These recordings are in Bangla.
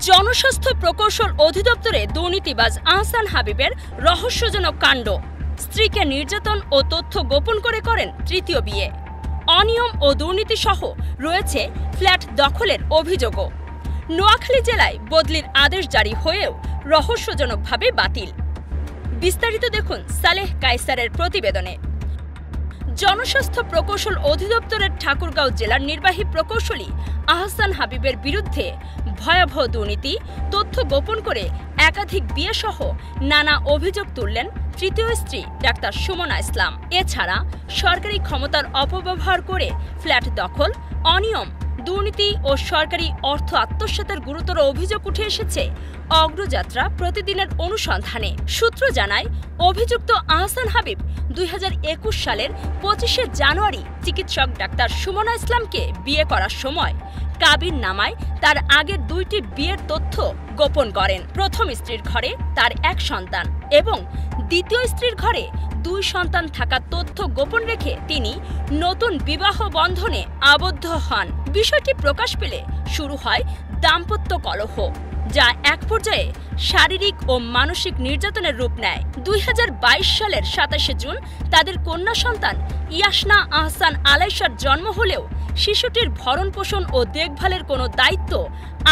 জনস্বাস্থ্য প্রকৌশল অধিদপ্তরে দুর্নীতিবাজ আহসান হাবিবের রহস্যজনক কাণ্ড। স্ত্রীকে নির্যাতন ও তথ্য গোপন করে করেন তৃতীয় বিয়ে। অনিয়ম ও দুর্নীতি সহ রয়েছে ফ্ল্যাট দখলের অভিযোগও। নোয়াখালী জেলায় বদলির আদেশ জারি হয়েও রহস্যজনকভাবে বাতিল। বিস্তারিত দেখুন সালেহ কায়সারের প্রতিবেদনে। জনস্বাস্থ্য প্রকৌশল অধিদপ্তরের ঠাকুরগাঁও জেলার নির্বাহী প্রকৌশলী আহসান হাবিবের বিরুদ্ধে ভয়াবহ দুর্নীতি, তথ্য গোপন করে একাধিক বিয়ে সহ নানা অভিযোগ তুললেন তৃতীয় স্ত্রী ডাক্তার সুমনা ইসলাম। এছাড়া সরকারি ক্ষমতার অপব্যবহার করে ফ্ল্যাট দখল, অনিয়ম, দুর্নীতি ও সরকারি অর্থ আত্মসাতের গুরুতর অভিযোগ উঠে এসেছে অগ্রযাত্রা প্রতিদিনের অনুসন্ধানে। সূত্র জানায়, অভিযুক্ত আহসান হাবিব 2021 সালের 25শে জানুয়ারি চিকিৎসক ডাক্তার সুমনা ইসলামকে বিয়ে করার সময় কাবিন নামায় তার আগের 2টি বিয়ের তথ্য গোপন করেন। প্রথম স্ত্রীর ঘরে তার 1 সন্তান এবং দ্বিতীয় স্ত্রীর ঘরে 2 সন্তান থাকা তথ্য গোপন রেখে তিনি নতুন বিবাহ বন্ধনে আবদ্ধ হন। বিষয়টি প্রকাশ পেলে শুরু হয় দাম্পত্য কলহ, যা এক পর্যায়ে শারীরিক ও মানসিক নির্যাতনের রূপ নেয়। 2022 সালের 27শে জুন তাদের কন্যা সন্তান ইয়াসনা আহসান আলাইশার জন্ম হলেও শিশুটির ভরণ পোষণ ও দেখভালের কোনো দায়িত্ব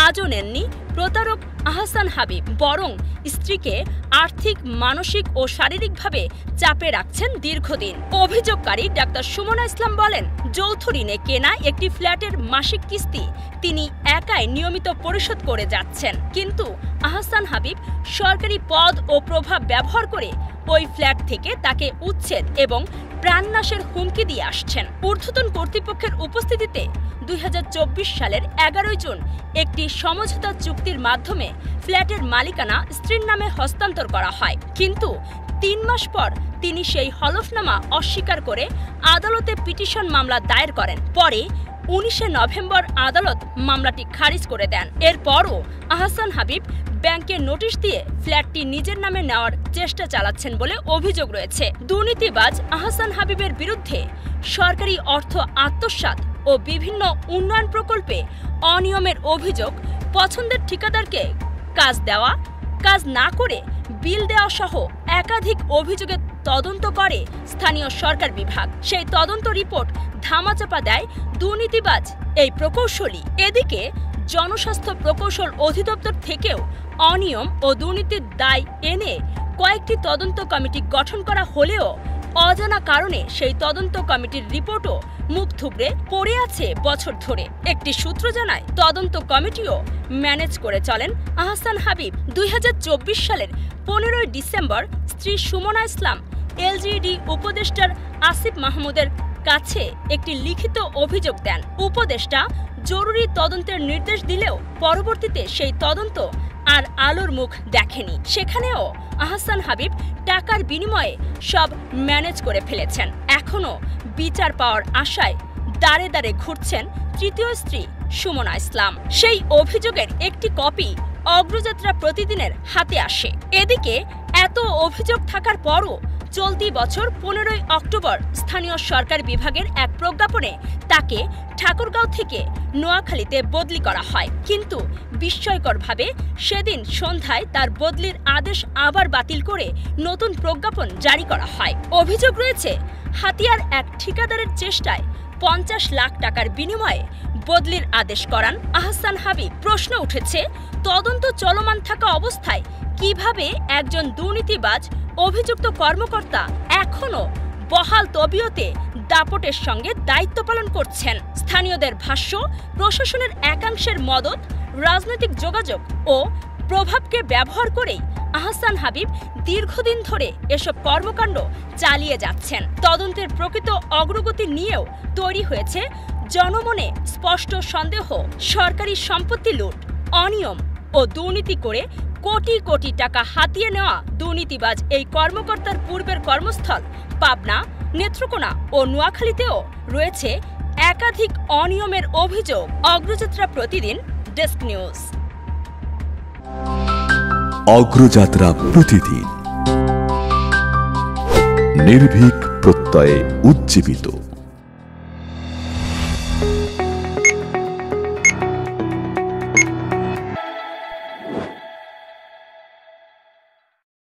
আজও নেননি প্রতারক আহসান হাবিব, বরং স্ত্রীকে আর্থিক, মানসিক ও শারীরিকভাবে চাপে রাখছেন দীর্ঘদিন। অভিযোগকারী ডাক্তার সুমনা ইসলাম বলেন, যৌথ ঋণে কেনা একটি ফ্ল্যাটের মাসিক কিস্তি তিনি একাই নিয়মিত পরিশোধ করে যাচ্ছেন, কিন্তু আহসান হাবিব সরকারি পদ ও প্রভাব ব্যবহার করে ওই ফ্ল্যাট থেকে তাকে উচ্ছেদ এবং প্রাণনাশের হুমকি দিয়ে আসছেন। ঊর্ধ্বতন কর্তৃপক্ষের উপস্থিতিতে 2024 সালের 11 জুন একটি সমঝোতা চুক্তির মাধ্যমে ফ্ল্যাটের মালিকানা স্ত্রীর নামে হস্তান্তর করা হয়, কিন্তু 3 মাস পর তিনি সেই হলফনামা অস্বীকার করে আদালতে পিটিশন মামলা দায়ের করেন। পরে 19শে নভেম্বর আদালত মামলাটি খারিজ করে দেন। এরপরও আহসান হাবিব ব্যাংকে নোটিশ দিয়ে ফ্ল্যাটটি নিজের নামে নেওয়ার চেষ্টা চালাচ্ছেন বলে অভিযোগ রয়েছে। দুর্নীতিবাজ আহসান হাবিবের বিরুদ্ধে সরকারি অর্থ আত্মসাৎ ও বিভিন্ন উন্নয়ন প্রকল্পে অনিয়মের অভিযোগ, পছন্দের ঠিকাদারকে কাজ দেওয়া, কাজ না করে বিল দেওয়া সহ একাধিক অভিযোগের তদন্ত করে স্থানীয় সরকার বিভাগ। সেই তদন্ত রিপোর্ট ধামাচাপা দেয় দুর্নীতিবাজ এই প্রকৌশলী। এদিকে জনস্বাস্থ্য প্রকৌশল অধিদপ্তর থেকেও অনিয়ম ও দুর্নীতির দায় এনে কয়েকটি তদন্ত কমিটি গঠন করা হলেও অজানা কারণে সেই তদন্ত কমিটির রিপোর্টও মুখ থুবড়ে পড়ে আছে বছর ধরে। একটি সূত্র জানায়, তদন্ত কমিটিও ম্যানেজ করে চলেন আহসান হাবিব। 2024 সালের 15 ডিসেম্বর স্ত্রী সুমনা ইসলাম এলজিইডি উপদেষ্টার আসিফ মাহমুদের কাছে একটি লিখিত অভিযোগ দেন। উপদেষ্টা জরুরি তদন্তের নির্দেশ দিলেও পরবর্তীতে সেই তদন্ত আর আলোর মুখ দেখেনি। সেখানেও আহসান হাবিব টাকার বিনিময়ে সব ম্যানেজ করে ফেলেছেন। এখনও বিচার পাওয়ার আশায় দাঁড়ে দাঁড়ে ঘুরছেন তৃতীয় স্ত্রী সুমনা ইসলাম। সেই অভিযোগের একটি কপি অগ্রযাত্রা প্রতিদিনের হাতে আসে। এদিকে এত অভিযোগ থাকার পরও চলতি বছর 15 অক্টোবর স্থানীয় সরকার বিভাগের এক প্রজ্ঞাপনে তাকে ঠাকুরগাঁও থেকে নোয়াখালীতে বদলি করা হয়, কিন্তু বিস্ময়করভাবে সেদিন সন্ধ্যায় তার বদলির আদেশ আবার বাতিল করে নতুন প্রজ্ঞাপন জারি করা হয়। অভিযোগ রয়েছে, হাতিয়ার এক ঠিকাদারের চেষ্টায় 50 লাখ টাকার বিনিময়ে বদলির আদেশ করান আহসান হাবিব। প্রশ্ন উঠেছে, তদন্ত চলমান থাকা অবস্থায় কিভাবে একজন দুর্নীতিবাজ অভিযুক্ত কর্মকর্তা এখনও বহাল তবিয়তে দাপটের সঙ্গে দায়িত্ব পালন করছেন। স্থানীয়দের ভাষ্য, প্রশাসনের একাংশের মদত, রাজনৈতিক যোগাযোগ ও প্রভাবকে ব্যবহার করেই আহসান হাবিব দীর্ঘদিন ধরে এসব কর্মকাণ্ড চালিয়ে যাচ্ছেন। তদন্তের প্রকৃত অগ্রগতি নিয়েও তৈরি হয়েছে জনমনে স্পষ্ট সন্দেহ। সরকারি সম্পত্তি লুট, অনিয়ম ও দুর্নীতি করে কোটি কোটি টাকা হাতিয়ে নেওয়া দুর্নীতিবাজ এই কর্মকর্তার পূর্বের কর্মস্থল পাবনা, নেত্রকোনা ও নোয়াখালীতেও রয়েছে একাধিক অনিয়মের অভিযোগ। অগ্রযাত্রা প্রতিদিন, ডেস্ক নিউজ। অগ্রযাত্রা প্রতিদিন, নির্ভীক প্রত্যয়ে উজ্জীবিত।